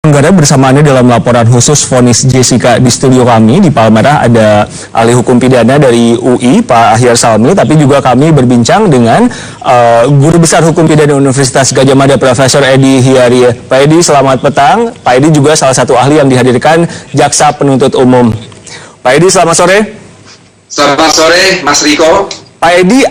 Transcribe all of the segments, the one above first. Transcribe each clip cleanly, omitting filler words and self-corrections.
Anggara bersama Anda dalam laporan khusus vonis Jessica. Di studio kami di Palmerah ada ahli hukum pidana dari UI, Pak Ahyar Salmi, tapi juga kami berbincang dengan Guru Besar Hukum Pidana Universitas Gadjah Mada, Profesor Edi Hiarie. Pak Edi, selamat petang. Pak Edi juga salah satu ahli yang dihadirkan Jaksa Penuntut Umum. Pak Edi, selamat sore. Selamat sore, Mas Riko. Pak Edi,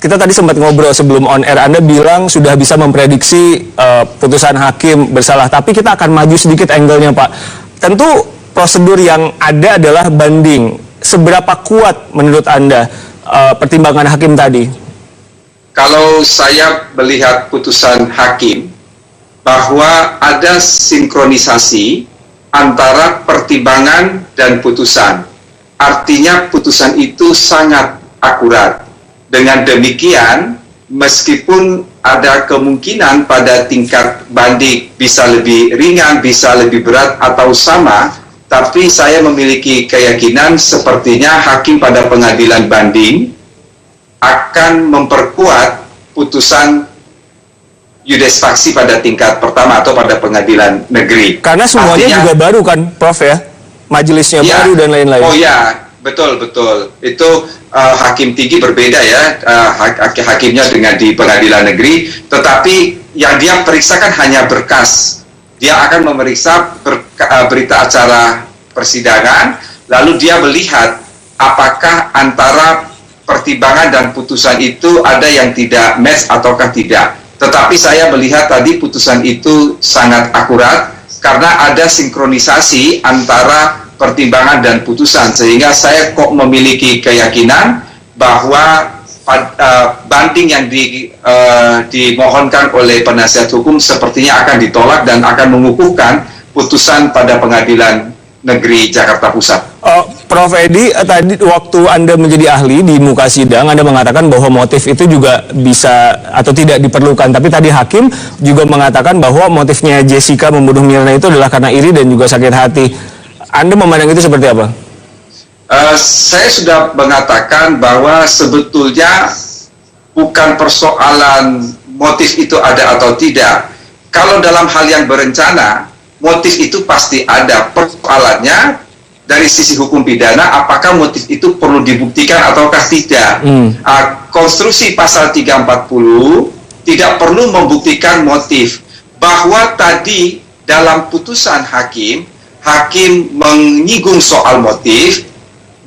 kita tadi sempat ngobrol sebelum on air, Anda bilang sudah bisa memprediksi putusan hakim bersalah, tapi kita akan maju sedikit angle-nya, Pak. Tentu prosedur yang ada adalah banding. Seberapa kuat menurut Anda pertimbangan hakim tadi? Kalau saya melihat putusan hakim, bahwa ada sinkronisasi antara pertimbangan dan putusan. Artinya putusan itu sangat akurat. Dengan demikian, meskipun ada kemungkinan pada tingkat banding bisa lebih ringan, bisa lebih berat atau sama, tapi saya memiliki keyakinan sepertinya hakim pada pengadilan banding akan memperkuat putusan iudex faksi pada tingkat pertama atau pada pengadilan negeri. Karena semuanya juga baru kan, Prof ya? Majelisnya ya, baru dan lain-lain. Oh ya, betul. Itu hakim tinggi berbeda ya, hakimnya dengan di pengadilan negeri, tetapi yang dia periksakan hanya berkas. Dia akan memeriksa berita acara persidangan, lalu dia melihat apakah antara pertimbangan dan putusan itu ada yang tidak match ataukah tidak. Tetapi saya melihat tadi putusan itu sangat akurat karena ada sinkronisasi antara pertimbangan dan putusan, sehingga saya kok memiliki keyakinan bahwa banding yang dimohonkan oleh penasihat hukum sepertinya akan ditolak dan akan mengukuhkan putusan pada pengadilan negeri Jakarta Pusat. Prof Edi, tadi waktu Anda menjadi ahli di muka sidang, Anda mengatakan bahwa motif itu juga bisa atau tidak diperlukan, tapi tadi hakim juga mengatakan bahwa motifnya Jessica membunuh Mirna itu adalah karena iri dan juga sakit hati. Anda memandang itu seperti apa? Saya sudah mengatakan bahwa sebetulnya bukan persoalan motif itu ada atau tidak. Kalau dalam hal yang berencana, motif itu pasti ada. Persoalannya dari sisi hukum pidana, apakah motif itu perlu dibuktikan ataukah tidak. Konstruksi pasal 340 tidak perlu membuktikan motif. Bahwa tadi dalam putusan hakim menyinggung soal motif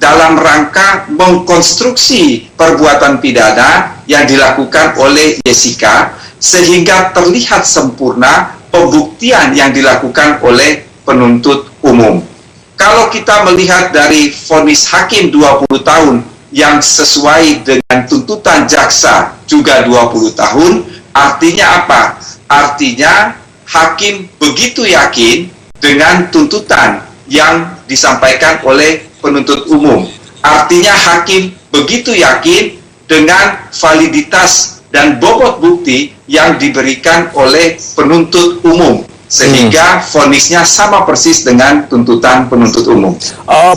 dalam rangka mengkonstruksi perbuatan pidana yang dilakukan oleh Jessica sehingga terlihat sempurna pembuktian yang dilakukan oleh penuntut umum. Kalau kita melihat dari vonis hakim 20 tahun yang sesuai dengan tuntutan jaksa juga 20 tahun, artinya apa? Artinya hakim begitu yakin dengan tuntutan yang disampaikan oleh penuntut umum. Artinya hakim begitu yakin dengan validitas dan bobot bukti yang diberikan oleh penuntut umum. Sehingga vonisnya sama persis dengan tuntutan penuntut umum.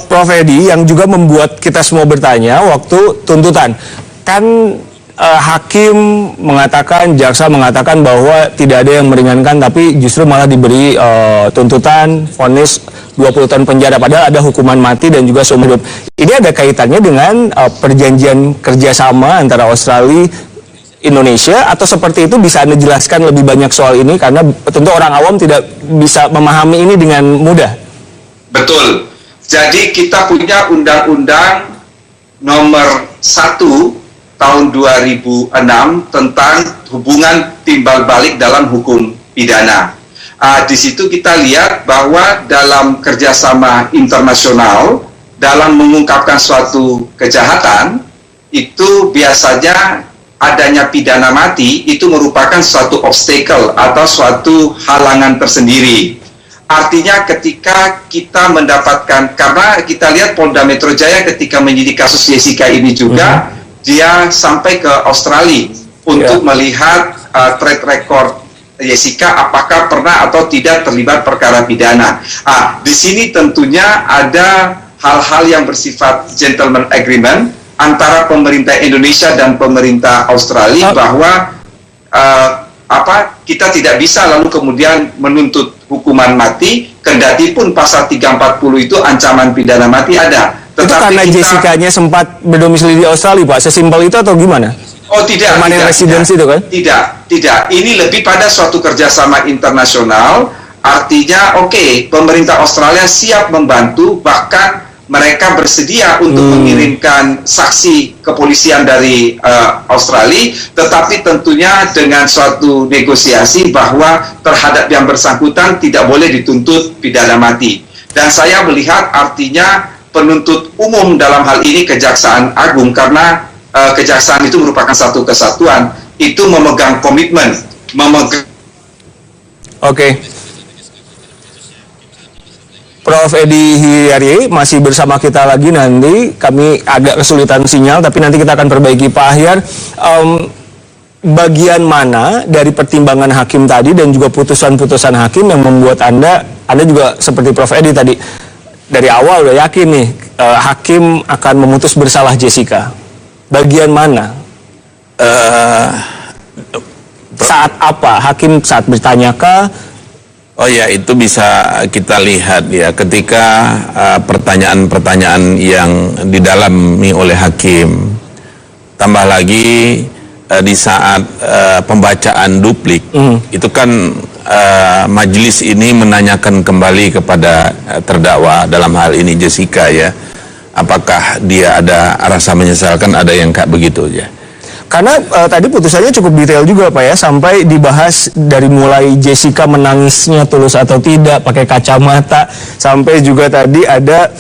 Prof Edi, yang juga membuat kita semua bertanya waktu tuntutan, kan hakim mengatakan, jaksa mengatakan bahwa tidak ada yang meringankan, tapi justru malah diberi tuntutan vonis 20 tahun penjara, padahal ada hukuman mati dan juga seumur hidup. Ini ada kaitannya dengan perjanjian kerjasama antara Australia Indonesia, atau seperti itu? Bisa Anda jelaskan lebih banyak soal ini, karena tentu orang awam tidak bisa memahami ini dengan mudah. Betul. Jadi kita punya undang-undang nomor 1 tahun 2006 tentang hubungan timbal balik dalam hukum pidana. Di situ kita lihat bahwa dalam kerjasama internasional, dalam mengungkapkan suatu kejahatan, itu biasanya adanya pidana mati itu merupakan suatu obstacle atau suatu halangan tersendiri. Artinya ketika kita mendapatkan, karena kita lihat Polda Metro Jaya ketika menyidik kasus Jessica ini juga, dia sampai ke Australia untuk melihat track record Jessica apakah pernah atau tidak terlibat perkara pidana. Di sini tentunya ada hal-hal yang bersifat gentleman agreement antara pemerintah Indonesia dan pemerintah Australia bahwa kita tidak bisa lalu kemudian menuntut hukuman mati, kendati pun pasal 340 itu ancaman pidana mati ada. Itu karena Jessica-nya sempat berdomisili di Australia, Pak? Sesimpel itu atau gimana? Oh tidak, permanent residence itu kan? Tidak. Ini lebih pada suatu kerjasama internasional. Artinya, oke, pemerintah Australia siap membantu, bahkan mereka bersedia untuk mengirimkan saksi kepolisian dari Australia, tetapi tentunya dengan suatu negosiasi bahwa terhadap yang bersangkutan tidak boleh dituntut pidana mati. Dan saya melihat artinya penuntut umum dalam hal ini Kejaksaan Agung, karena kejaksaan itu merupakan satu kesatuan, itu memegang komitmen, Oke. Prof. Edi Hiarie masih bersama kita lagi nanti. Kami agak kesulitan sinyal, tapi nanti kita akan perbaiki. Pak Ahyar, bagian mana dari pertimbangan hakim tadi dan juga putusan-putusan hakim yang membuat Anda juga seperti Prof. Edi tadi, dari awal udah yakin nih hakim akan memutus bersalah Jessica? Bagian mana? Saat apa? Hakim saat bertanyakah? Oh ya, itu bisa kita lihat ya ketika pertanyaan-pertanyaan yang didalami oleh hakim. Tambah lagi di saat pembacaan duplik, itu kan majelis ini menanyakan kembali kepada terdakwa, dalam hal ini Jessica ya, apakah dia ada rasa menyesalkan, ada yang kayak begitu ya. Karena tadi putusannya cukup detail juga Pak ya, sampai dibahas dari mulai Jessica menangisnya tulus atau tidak, pakai kacamata, sampai juga tadi ada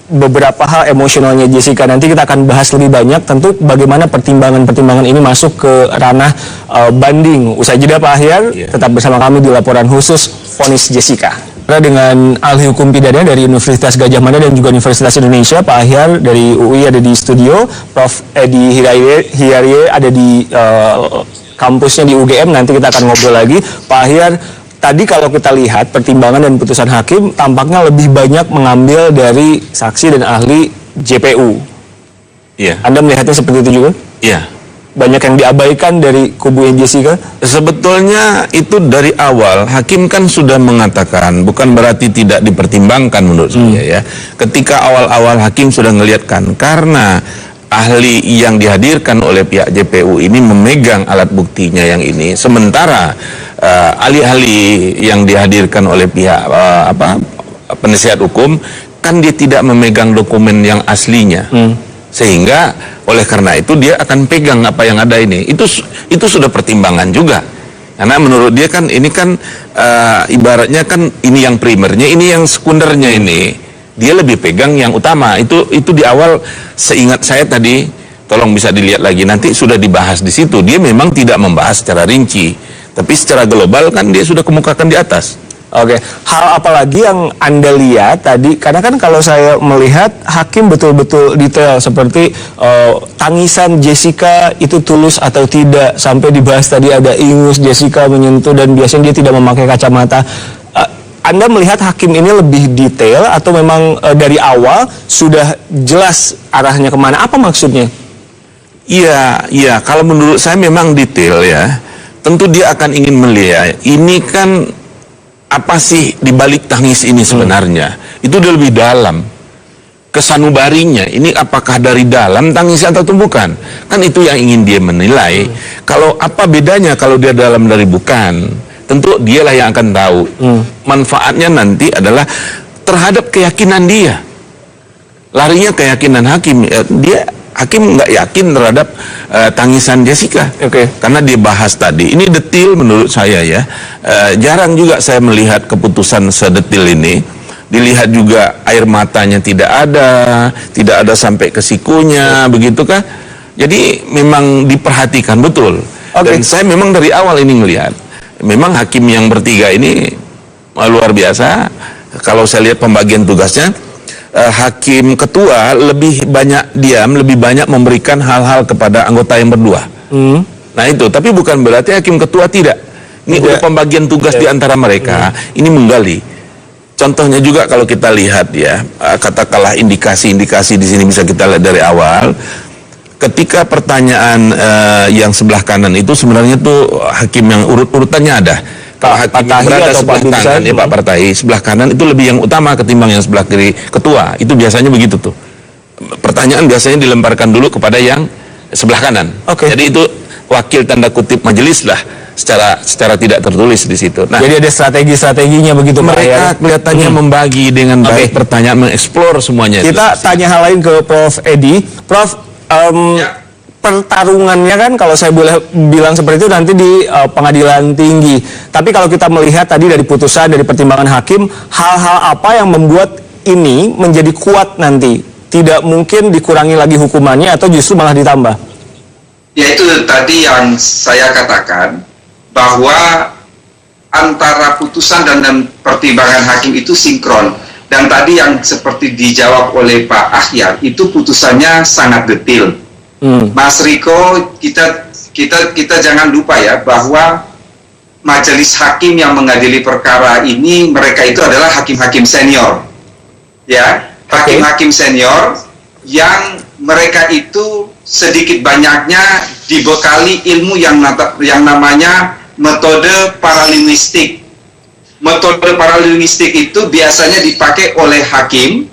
beberapa hal emosionalnya Jessica. Nanti kita akan bahas lebih banyak, tentu bagaimana pertimbangan-pertimbangan ini masuk ke ranah banding. Usai jeda Pak Ahyar, tetap bersama kami di laporan khusus vonis Jessica. Dengan ahli hukum pidana dari Universitas Gadjah Mada dan juga Universitas Indonesia, Pak Ahyar dari UI ada di studio, Prof. Edi Hiarie ada di kampusnya di UGM. Nanti kita akan ngobrol lagi. Pak Ahyar, tadi kalau kita lihat pertimbangan dan putusan hakim tampaknya lebih banyak mengambil dari saksi dan ahli JPU. Iya. Anda melihatnya seperti itu juga? Iya. Banyak yang diabaikan dari kubu Jessica? Sebetulnya itu dari awal hakim kan sudah mengatakan, bukan berarti tidak dipertimbangkan menurut saya ya. Ketika awal-awal hakim sudah ngelihatkan, karena ahli yang dihadirkan oleh pihak JPU ini memegang alat buktinya yang ini, sementara ahli-ahli yang dihadirkan oleh pihak penasihat hukum kan dia tidak memegang dokumen yang aslinya. Sehingga oleh karena itu dia akan pegang apa yang ada ini. Itu sudah pertimbangan juga. Karena menurut dia kan ini kan ibaratnya kan ini yang primernya, ini yang sekundernya ini. Dia lebih pegang yang utama. Itu di awal seingat saya tadi, tolong bisa dilihat lagi nanti sudah dibahas di situ. Dia memang tidak membahas secara rinci, tapi secara global kan dia sudah kemukakan di atas. Oke, hal apa lagi yang Anda lihat tadi? Karena kan kalau saya melihat hakim betul-betul detail seperti tangisan Jessica itu tulus atau tidak, sampai dibahas tadi ada ingus Jessica menyentuh dan biasanya dia tidak memakai kacamata. Anda melihat hakim ini lebih detail atau memang dari awal sudah jelas arahnya kemana? Apa maksudnya? Iya, kalau menurut saya memang detail ya. Tentu dia akan ingin melihat ini kan apa sih di balik tangis ini sebenarnya. Itu udah lebih dalam. Kesanubarinya, ini apakah dari dalam tangis atau bukan? Kan itu yang ingin dia menilai. Kalau apa bedanya kalau dia dalam dari bukan? Tentu dialah yang akan tahu. Manfaatnya nanti adalah terhadap keyakinan dia. Larinya keyakinan hakim. Hakim nggak yakin terhadap tangisan Jessica, karena dia bahas tadi. Ini detil menurut saya ya. Jarang juga saya melihat keputusan sedetil ini. Dilihat juga air matanya tidak ada sampai ke sikunya, begitu kan? Jadi memang diperhatikan betul. Dan saya memang dari awal ini melihat, memang hakim yang bertiga ini luar biasa. Kalau saya lihat pembagian tugasnya, hakim ketua lebih banyak diam, lebih banyak memberikan hal-hal kepada anggota yang berdua. Nah itu, tapi bukan berarti hakim ketua tidak. Ini udah pembagian tugas di antara mereka, ini menggali. Contohnya juga kalau kita lihat ya, katakanlah indikasi-indikasi di sini bisa kita lihat dari awal. Ketika pertanyaan yang sebelah kanan itu sebenarnya tuh hakim yang urut-urutannya ada. Kalau Pak hakim yang Tahi berada atau Pak sebelah Binsa? kanan, ya Pak Partai, sebelah kanan itu lebih yang utama ketimbang yang sebelah kiri ketua. Itu biasanya begitu tuh. Pertanyaan biasanya dilemparkan dulu kepada yang sebelah kanan. Oke. Jadi itu wakil tanda kutip majelis lah secara tidak tertulis di situ. Nah, Jadi ada strategi-strateginya begitu Pak ya? mereka kelihatannya membagi dengan baik pertanyaan, mengeksplor semuanya. Kita tanya hal lain ke Prof. Edi. Prof, Ya. pertarungannya kan kalau saya boleh bilang seperti itu nanti di pengadilan tinggi. Tapi kalau kita melihat tadi dari putusan, dari pertimbangan hakim, hal-hal apa yang membuat ini menjadi kuat nanti? Tidak mungkin dikurangi lagi hukumannya atau justru malah ditambah? Yaitu tadi yang saya katakan, bahwa antara putusan dan pertimbangan hakim itu sinkron. Dan tadi yang seperti dijawab oleh Pak Ahyar, itu putusannya sangat detail. Mas Riko, kita jangan lupa ya bahwa majelis hakim yang mengadili perkara ini, mereka itu adalah hakim-hakim senior, ya, hakim-hakim senior yang mereka itu sedikit banyaknya dibekali ilmu yang namanya metode paralinguistik. Metode paralinguistik itu biasanya dipakai oleh hakim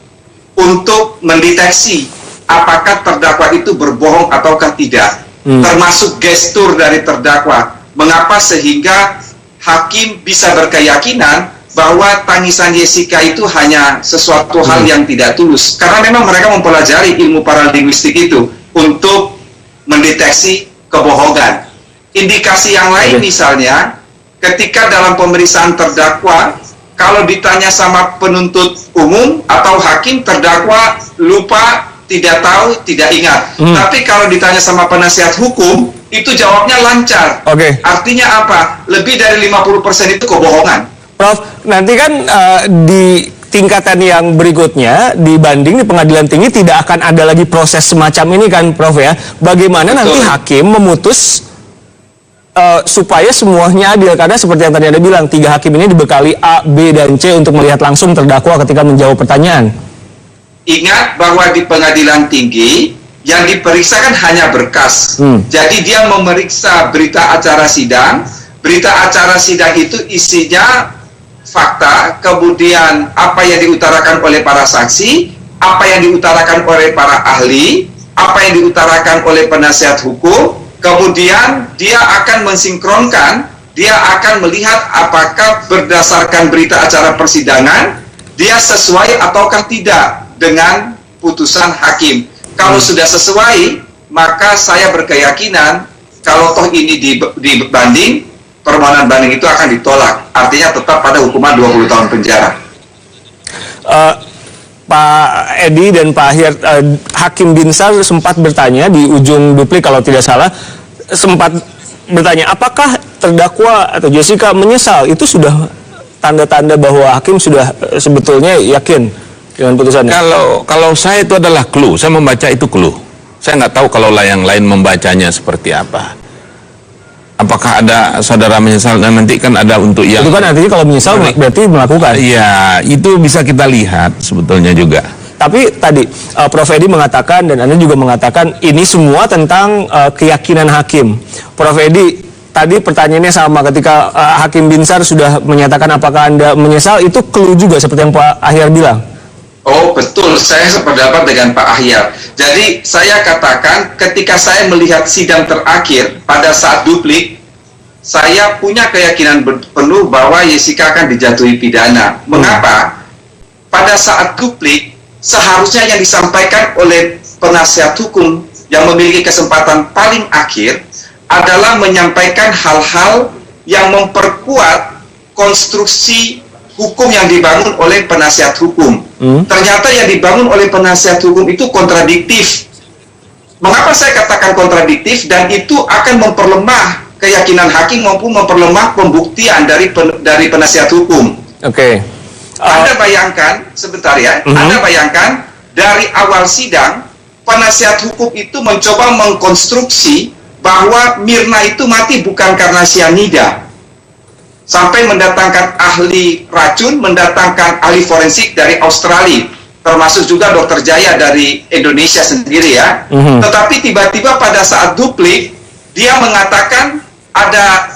untuk mendeteksi apakah terdakwa itu berbohong ataukah tidak, termasuk gestur dari terdakwa. Mengapa sehingga hakim bisa berkeyakinan bahwa tangisan Jessica itu hanya sesuatu hal yang tidak tulus, karena memang mereka mempelajari ilmu paralinguistik itu untuk mendeteksi kebohongan. Indikasi yang lain misalnya, ketika dalam pemeriksaan terdakwa, kalau ditanya sama penuntut umum atau hakim, terdakwa lupa, tidak tahu, tidak ingat. Tapi kalau ditanya sama penasihat hukum, itu jawabnya lancar. Oke. Artinya apa? Lebih dari 50% itu kebohongan. Prof, nanti kan di tingkatan yang berikutnya, dibanding di pengadilan tinggi tidak akan ada lagi proses semacam ini kan Prof ya. Bagaimana Betul. nanti hakim memutus supaya semuanya adil, karena seperti yang tadi Anda bilang, 3 hakim ini dibekali A, B, dan C untuk melihat langsung terdakwa ketika menjawab pertanyaan. Ingat bahwa di pengadilan tinggi yang diperiksa kan hanya berkas. Jadi dia memeriksa berita acara sidang. Berita acara sidang itu isinya fakta, kemudian apa yang diutarakan oleh para saksi, apa yang diutarakan oleh para ahli, apa yang diutarakan oleh penasihat hukum. Kemudian dia akan mensinkronkan, dia akan melihat apakah berdasarkan berita acara persidangan dia sesuai ataukah tidak dengan putusan hakim. Kalau sudah sesuai, maka saya berkeyakinan kalau toh ini dibanding, permohonan banding itu akan ditolak. Artinya tetap pada hukuman 20 tahun penjara. Pak Edi dan Pak Ahyar, Hakim Binsar sempat bertanya di ujung duplik kalau tidak salah, sempat bertanya apakah terdakwa atau Jessica menyesal. Itu sudah tanda-tanda bahwa hakim sudah sebetulnya yakin dengan putusannya. Kalau saya itu adalah clue, saya membaca itu clue. Saya nggak tahu kalau yang lain membacanya seperti apa. Apakah ada saudara menyesal, dan nanti kan ada untuk yang... Itu kan artinya kalau menyesal berarti melakukan. Iya, itu bisa kita lihat sebetulnya juga. Tapi tadi Prof. Edi mengatakan dan Anda juga mengatakan ini semua tentang keyakinan hakim. Prof. Edi, tadi pertanyaannya sama ketika Hakim Binsar sudah menyatakan apakah Anda menyesal, itu clue juga seperti yang Pak Ahyar bilang. Oh betul, saya sependapat dengan Pak Ahyar. Jadi saya katakan ketika saya melihat sidang terakhir pada saat duplik, saya punya keyakinan penuh bahwa Jessica akan dijatuhi pidana. Mengapa? Pada saat duplik, seharusnya yang disampaikan oleh penasihat hukum yang memiliki kesempatan paling akhir adalah menyampaikan hal-hal yang memperkuat konstruksi hukum yang dibangun oleh penasihat hukum. Ternyata yang dibangun oleh penasihat hukum itu kontradiktif. Mengapa saya katakan kontradiktif? Dan itu akan memperlemah keyakinan hakim maupun memperlemah pembuktian dari penasihat hukum. Oke. Anda bayangkan, sebentar ya, Anda bayangkan dari awal sidang, penasihat hukum itu mencoba mengkonstruksi bahwa Mirna itu mati bukan karena cyanida. Sampai mendatangkan ahli racun, mendatangkan ahli forensik dari Australia, termasuk juga Dr. Jaya dari Indonesia sendiri ya. Tetapi tiba-tiba pada saat duplik, dia mengatakan ada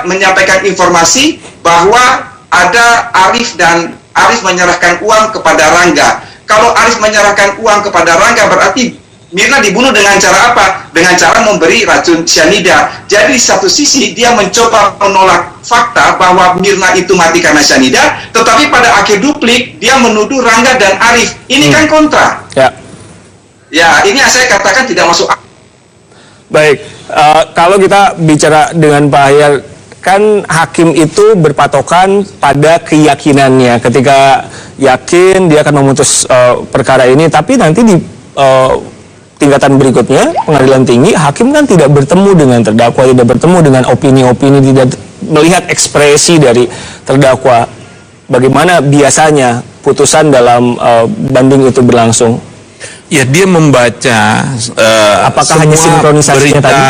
menyampaikan informasi bahwa ada Arif dan Arif menyerahkan uang kepada Rangga. Kalau Arif menyerahkan uang kepada Rangga berarti Mirna dibunuh dengan cara apa? Dengan cara memberi racun cyanida. Jadi satu sisi dia mencoba menolak fakta bahwa Mirna itu mati karena cyanida, tetapi pada akhir duplik dia menuduh Rangga dan Arif. Ini kan kontra. Ya, ini yang saya katakan tidak masuk akal. Baik, kalau kita bicara dengan Pak Ahyar, kan hakim itu berpatokan pada keyakinannya. Ketika yakin dia akan memutus perkara ini, tapi nanti di tingkatan berikutnya, pengadilan tinggi, hakim kan tidak bertemu dengan terdakwa, tidak bertemu dengan opini-opini, tidak melihat ekspresi dari terdakwa. Bagaimana biasanya putusan dalam banding itu berlangsung? Ya, dia membaca apakah hanya sinkronisasinya tadi?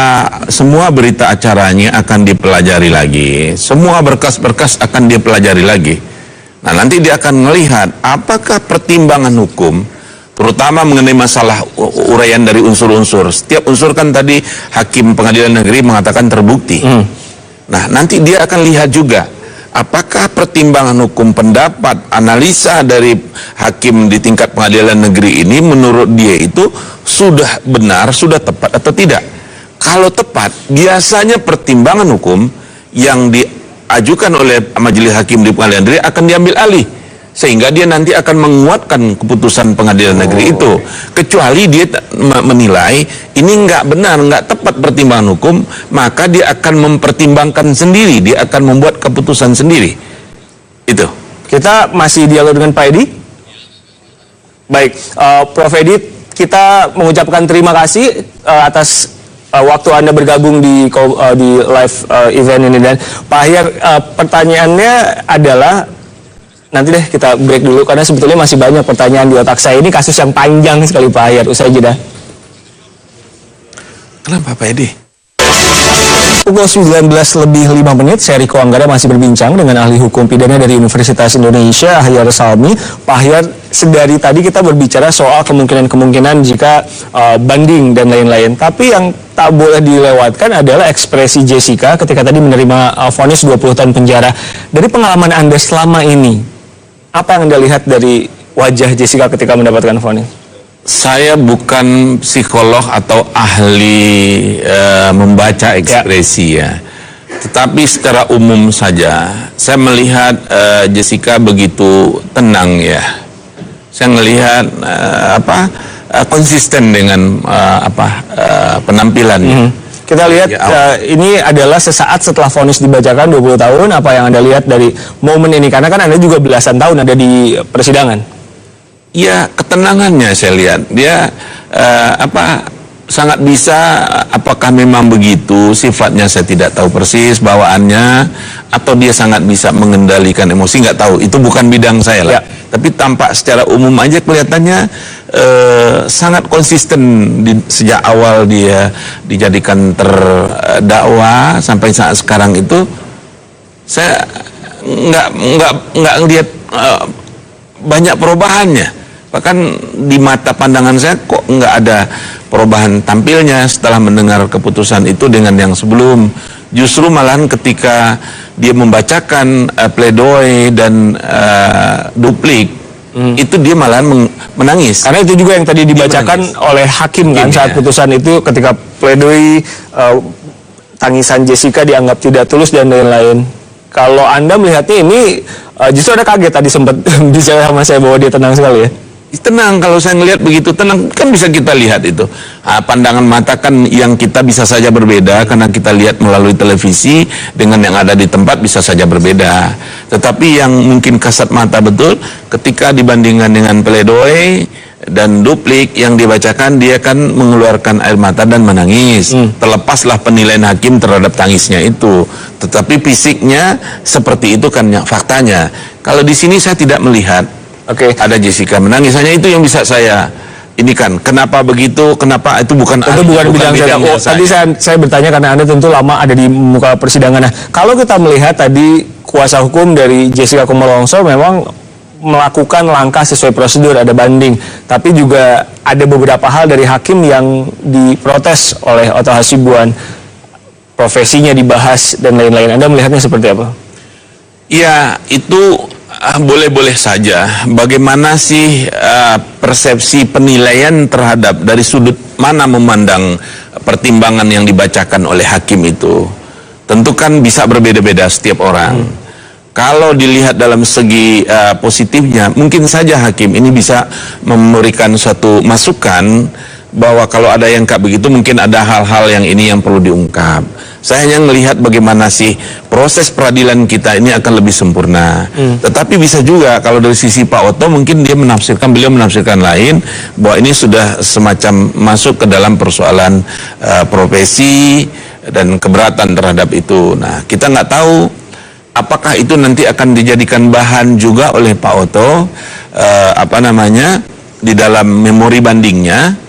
Semua berita acaranya akan dipelajari lagi. Semua berkas-berkas akan dipelajari lagi. Nah, nanti dia akan melihat apakah pertimbangan hukum, terutama mengenai masalah uraian dari unsur-unsur. Setiap unsur kan tadi hakim pengadilan negeri mengatakan terbukti. Nah, nanti dia akan lihat juga apakah pertimbangan hukum, pendapat, analisa dari hakim di tingkat pengadilan negeri ini menurut dia itu sudah benar, sudah tepat atau tidak. Kalau tepat, biasanya pertimbangan hukum yang diajukan oleh majelis hakim di pengadilan negeri akan diambil alih, sehingga dia nanti akan menguatkan keputusan pengadilan negeri itu. Kecuali dia menilai ini nggak benar, nggak tepat pertimbangan hukum, maka dia akan mempertimbangkan sendiri, dia akan membuat keputusan sendiri. Itu. Kita masih dialog dengan Pak Edi. Baik, Prof. Edi, kita mengucapkan terima kasih atas waktu Anda bergabung di live event ini. Dan Pak Ahyar, pertanyaannya adalah, nanti deh kita break dulu karena sebetulnya masih banyak pertanyaan di otak saya. Ini kasus yang panjang sekali Pak Ahyar. Usai jeda. Kenapa Pak Edi? Pukul 19:05, saya Riko Anggara masih berbincang dengan ahli hukum pidana dari Universitas Indonesia, Ahyar Salmi. Pak Ahyar, sedari tadi kita berbicara soal kemungkinan-kemungkinan jika banding dan lain-lain. Tapi yang tak boleh dilewatkan adalah ekspresi Jessica ketika tadi menerima vonis 20 tahun penjara. Dari pengalaman Anda selama ini, apa yang Anda lihat dari wajah Jessica ketika mendapatkan vonis? Saya bukan psikolog atau ahli membaca ekspresi ya. Tetapi secara umum saja, saya melihat Jessica begitu tenang ya. Saya melihat konsisten dengan penampilannya. Kita lihat ini adalah sesaat setelah vonis dibacakan 20 tahun. Apa yang Anda lihat dari momen ini? Karena kan Anda juga belasan tahun ada di persidangan. Ya, ketenangannya saya lihat. Dia sangat bisa, apakah memang begitu sifatnya saya tidak tahu persis bawaannya, atau dia sangat bisa mengendalikan emosi, nggak tahu. Itu bukan bidang saya lah. Tapi tampak secara umum aja kelihatannya sangat konsisten sejak awal dia dijadikan terdakwa sampai saat sekarang itu. Saya nggak ngelihat banyak perubahannya. Bahkan di mata pandangan saya kok nggak ada perubahan tampilnya setelah mendengar keputusan itu dengan yang sebelum. Justru malahan ketika dia membacakan pledoi dan duplik, itu dia malahan menangis. Karena itu juga yang tadi dibacakan oleh hakim kan saat putusan itu, ketika pledoi, tangisan Jessica dianggap tidak tulus dan lain-lain. Kalau Anda melihatnya ini, justru ada kaget tadi sempat bicara sama saya bahwa dia tenang sekali ya. Tenang, kalau saya ngelihat begitu tenang, kan bisa kita lihat itu. Pandangan mata kan yang kita bisa saja berbeda, karena kita lihat melalui televisi dengan yang ada di tempat bisa saja berbeda. Tetapi yang mungkin kasat mata betul, ketika dibandingkan dengan pledoi dan duplik yang dibacakan, dia kan mengeluarkan air mata dan menangis. Terlepaslah penilaian hakim terhadap tangisnya itu. Tetapi fisiknya seperti itu kan faktanya. Kalau di sini saya tidak melihat ada Jessica menangis, hanya itu yang bisa saya ini kan. Kenapa begitu? Kenapa itu bukan bidang saya. Tadi saya bertanya karena Anda tentu lama ada di muka persidangan. Nah, kalau kita melihat tadi kuasa hukum dari Jessica Kumala Wongso memang melakukan langkah sesuai prosedur, ada banding, tapi juga ada beberapa hal dari hakim yang diprotes oleh Oto Hasibuan. profesinya dibahas dan lain-lain. Anda melihatnya seperti apa? Ya, itu boleh-boleh saja. Bagaimana sih persepsi penilaian terhadap dari sudut mana memandang pertimbangan yang dibacakan oleh hakim itu? Tentu kan bisa berbeda-beda setiap orang. Kalau dilihat dalam segi positifnya, mungkin saja hakim ini bisa memberikan suatu masukan bahwa kalau ada yang kayak begitu mungkin ada hal-hal yang ini yang perlu diungkap. Saya hanya melihat bagaimana sih proses peradilan kita ini akan lebih sempurna. Tetapi bisa juga kalau dari sisi Pak Oto mungkin beliau menafsirkan lain bahwa ini sudah semacam masuk ke dalam persoalan profesi dan keberatan terhadap itu. Nah, kita nggak tahu apakah itu nanti akan dijadikan bahan juga oleh Pak Oto di dalam memori bandingnya.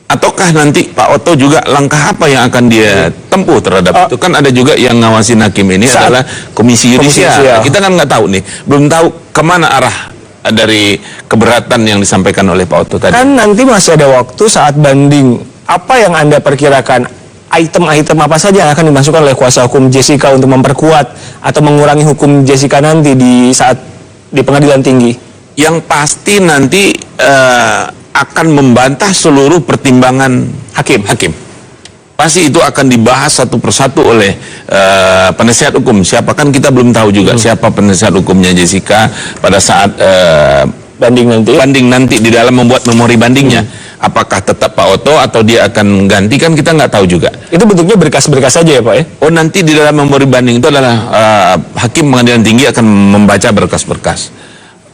Ataukah nanti Pak Oto juga langkah apa yang akan dia tempuh terhadap itu? Kan ada juga yang ngawasin hakim ini adalah Komisi Yudisial. Kita kan nggak tahu nih, belum tahu kemana arah dari keberatan yang disampaikan oleh Pak Oto tadi. Kan nanti masih ada waktu saat banding. Apa yang Anda perkirakan? Item-item apa saja yang akan dimasukkan oleh kuasa hukum Jessica untuk memperkuat atau mengurangi hukum Jessica nanti di pengadilan tinggi? Yang pasti nanti akan membantah seluruh pertimbangan hakim. Pasti itu akan dibahas satu persatu oleh penasihat hukum. Siapa kan kita belum tahu juga siapa penasihat hukumnya Jessica pada saat banding nanti di dalam membuat memori bandingnya. Apakah tetap Pak Oto atau dia akan ganti kan kita nggak tahu juga. Itu bentuknya berkas-berkas saja ya Pak ya? Oh, nanti di dalam memori banding itu adalah hakim pengadilan tinggi akan membaca berkas-berkas.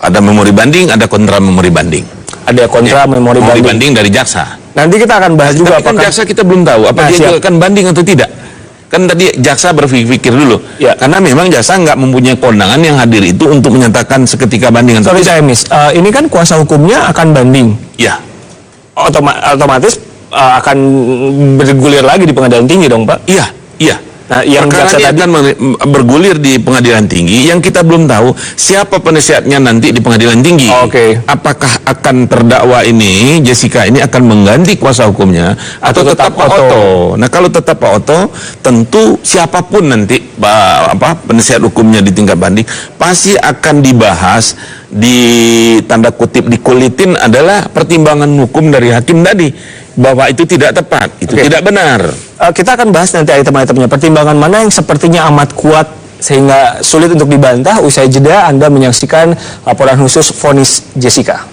Ada memori banding, ada kontra memori banding. Ada kontra memori banding dari jaksa. Nanti kita akan bahas juga apakah jaksa kita belum tahu apa dia akan banding atau tidak. Kan tadi jaksa berpikir dulu. Ya. Karena memang jaksa nggak mempunyai kewenangan yang hadir itu untuk menyatakan seketika banding atau tidak. Sorry saya miss. Ini kan kuasa hukumnya akan banding. Ya. Otomatis akan bergulir lagi di pengadilan tinggi dong Pak? Iya. Nah, yang jaksa tadi akan bergulir di pengadilan tinggi, yang kita belum tahu siapa penasihatnya nanti di pengadilan tinggi. Apakah akan terdakwa ini, Jessica ini akan mengganti kuasa hukumnya atau tetap Pak Oto? Nah, kalau tetap Pak Oto, tentu siapapun nanti penasihat hukumnya di tingkat banding pasti akan dibahas tanda kutip dikulitin adalah pertimbangan hukum dari hakim tadi bahwa itu tidak tepat, itu tidak benar. Kita akan bahas nanti item-itemnya. Pertimbangan mana yang sepertinya amat kuat sehingga sulit untuk dibantah. Usai jeda Anda menyaksikan laporan khusus vonis Jessica.